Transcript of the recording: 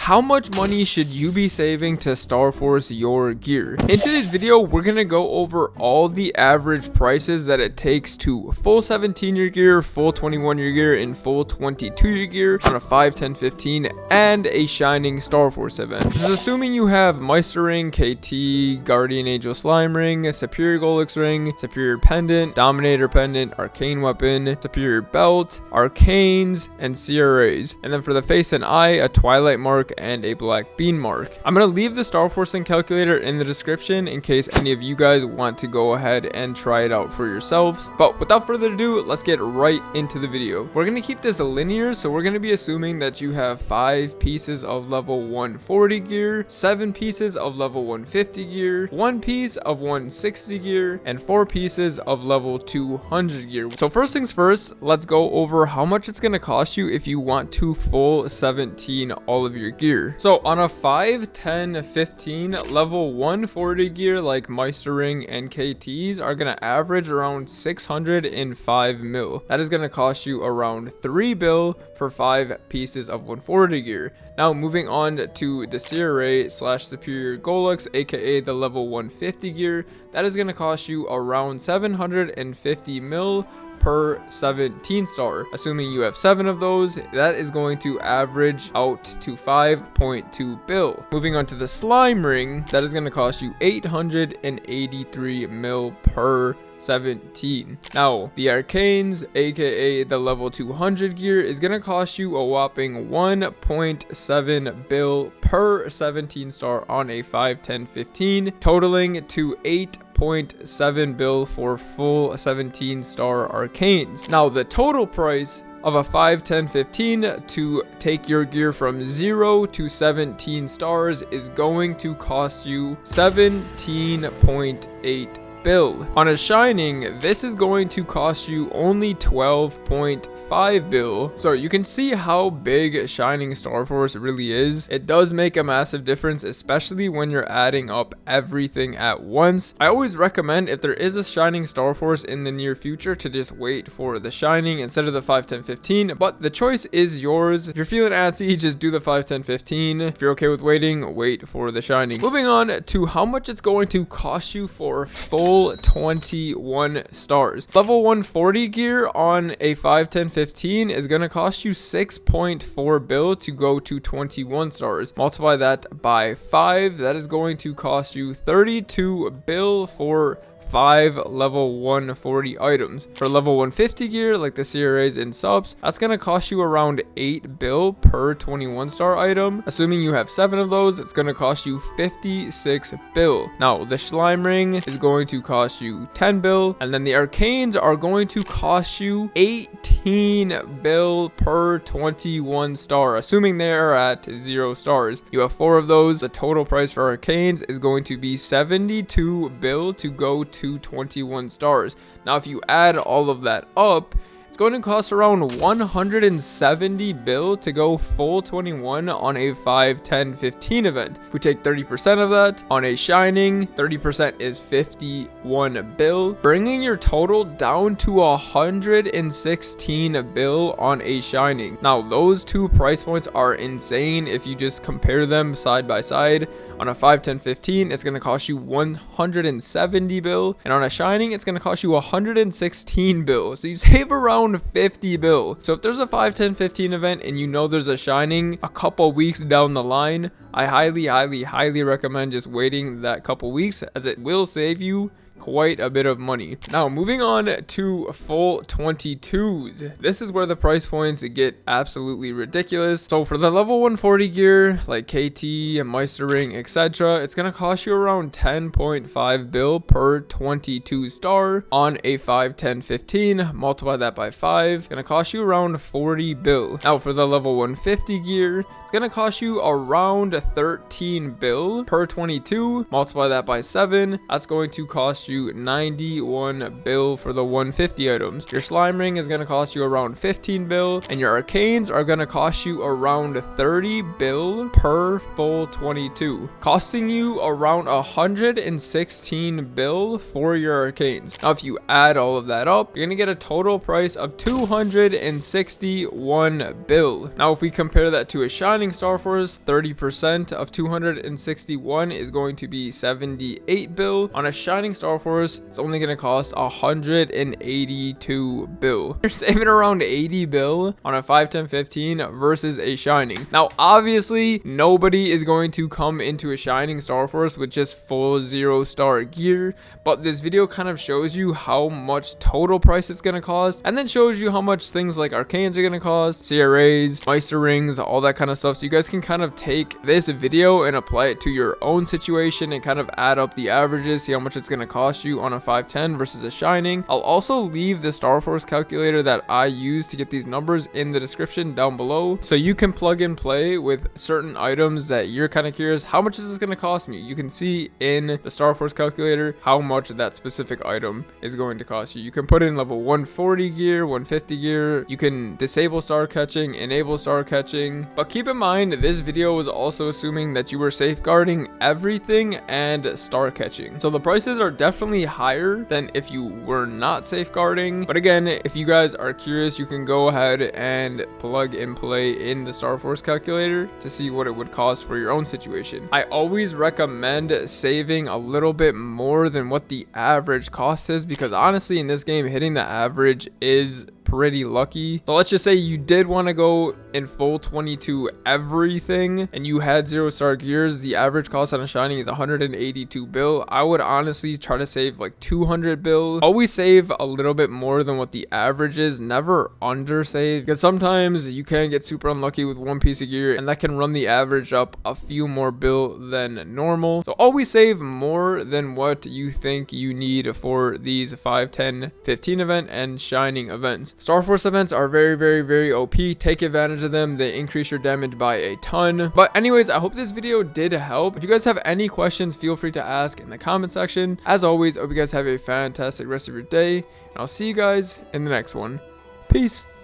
how much money should you be saving to Starforce your gear? In today's video, we're gonna go over all the average prices that it takes to full 17-year gear, full 21-year gear, and full 22-year gear on a 5, 10, 15, and a Shining Starforce event. This is assuming you have Meister Ring, KT, Guardian Angel Slime Ring, Superior Golix Ring, Superior Pendant, Dominator Pendant, Arcane Weapon, Superior Belt, Arcanes, and CRAs. And then for the face and eye, a Twilight Mark and a Black Bean Mark. I'm going to leave the Starforcing calculator in the description in case any of you guys want to go ahead and try it out for yourselves. But without further ado, let's get right into the video. We're going to keep this linear, so we're going to be assuming that you have 5 pieces of level 140 gear, 7 pieces of level 150 gear, 1 piece of 160 gear, and 4 pieces of level 200 gear. So first things first, let's go over how much it's going to cost you if you want to full 17 all of your gear. So on a 5, 10, 15 level 140 gear like Meister Ring and KTs are going to average around 605 mil. That is going to cost you around 3 bill for 5 pieces of 140 gear. Now moving on to the CRA / Superior Golix, aka the level 150 gear, that is going to cost you around 750 mil per 17 star. Assuming you have 7 of those, that is going to average out to 5.2 bill. Moving on to the Slime Ring, that is going to cost you 883 mil per 17. Now the Arcanes, aka the level 200 gear, is gonna cost you a whopping 1.7 bill per 17 star on a 5, 10, 15, totaling to 8.7 bill for full 17 star Arcanes. Now the total price of a 5, 10, 15 to take your gear from 0 to 17 stars is going to cost you 17.8 bill. On a Shining, this is going to cost you only 12.5 bill. So you can see how big Shining Starforce really is. It does make a massive difference, especially when you're adding up everything at once. I always recommend, if there is a Shining Starforce in the near future, to just wait for the Shining instead of the 5, 10, 15, but the choice is yours. If you're feeling antsy, just do the 5, 10, 15. If you're okay with waiting, wait for the Shining. Moving on to how much it's going to cost you for full 21 stars. Level 140 gear on a 5, 10, 15 is going to cost you 6.4 bill to go to 21 stars. Multiply that by 5, that is going to cost you 32 bill for 5 level 140 items. For level 150 gear like the CRAs and subs, that's going to cost you around 8 bill per 21 star item. Assuming you have 7 of those, it's going to cost you 56 bill. Now the Slime Ring is going to cost you 10 bill, and then the Arcanes are going to cost you 18 bill per 21 star, assuming they are at 0 stars. You have 4 of those. The total price for Arcanes is going to be 72 bill to go to 21 stars. Now if you add all of that up, it's going to cost around 170 bill to go full 21 on a 5, 10, 15 event. If we take 30% of that on a Shining, 30% is 51 bill, bringing your total down to 116 bill on a Shining. Now those two price points are insane if you just compare them side by side. On a 5, 10, 15, it's going to cost you 170 bill, and on a Shining, it's going to cost you 116 bill. So you save around 50 bill. So if there's a 5, 10, 15 event and you know there's a Shining a couple weeks down the line, I highly recommend just waiting that couple weeks, as it will save you quite a bit of money. Now moving on to full 22s, this is where the price points get absolutely ridiculous. So for the level 140 gear like KT and Meister Ring, etc., it's gonna cost you around 10.5 bill per 22 star. On a 5, 10, 15, multiply that by 5, gonna cost you around 40 bill. Now for the level 150 gear, it's gonna cost you around 13 bill per 22, multiply that by 7, that's going to cost cost you 91 bill for the 150 items. Your slime ring is going to cost you around 15 bill, and your arcanes are going to cost you around 30 bill per full 22, costing you around 116 bill for your arcanes. Now if you add all of that up, you're going to get a total price of 261 bill. Now if we compare that to a shining Starforce, 30% of 261 is going to be 78 bill. On a shining Starforce, it's only going to cost 182 bill. You're saving around 80 bill on a 5, 10, 15 versus a shining. Now obviously nobody is going to come into a shining Starforce with just full 0-star gear, but this video kind of shows you how much total price it's going to cost, and then shows you how much things like arcanes are going to cost, CRAs, Meister rings, all that kind of stuff, so you guys can kind of take this video and apply it to your own situation and kind of add up the averages, see how much it's going to cost you on a 510 versus a shining. I'll also leave the Starforce calculator that I use to get these numbers in the description down below, so you can plug and play with certain items that you're kind of curious, how much is this going to cost me? You can see in the Starforce calculator how much that specific item is going to cost you. You can put in level 140 gear, 150 gear, you can disable star catching, enable star catching, but keep in mind this video was also assuming that you were safeguarding everything and star catching, so the prices are definitely higher than if you were not safeguarding. But again, if you guys are curious, you can go ahead and plug and play in the Starforce calculator to see what it would cost for your own situation. I always recommend saving a little bit more than what the average cost is, because honestly in this game hitting the average is pretty lucky. So let's just say you did want to go in full 22 everything and you had 0-star gears, the average cost on a shining is 182 bill. I would honestly try to save like 200 bill. Always save a little bit more than what the average is, never under save, because sometimes you can get super unlucky with one piece of gear and that can run the average up a few more bill than normal. So always save more than what you think you need for these 5, 10, 15 event and shining events. Starforce events are very OP. Take advantage of them. They increase your damage by a ton. But anyways, I hope this video did help. If you guys have any questions, feel free to ask in the comment section. As always, I hope you guys have a fantastic rest of your day, and I'll see you guys in the next one. Peace.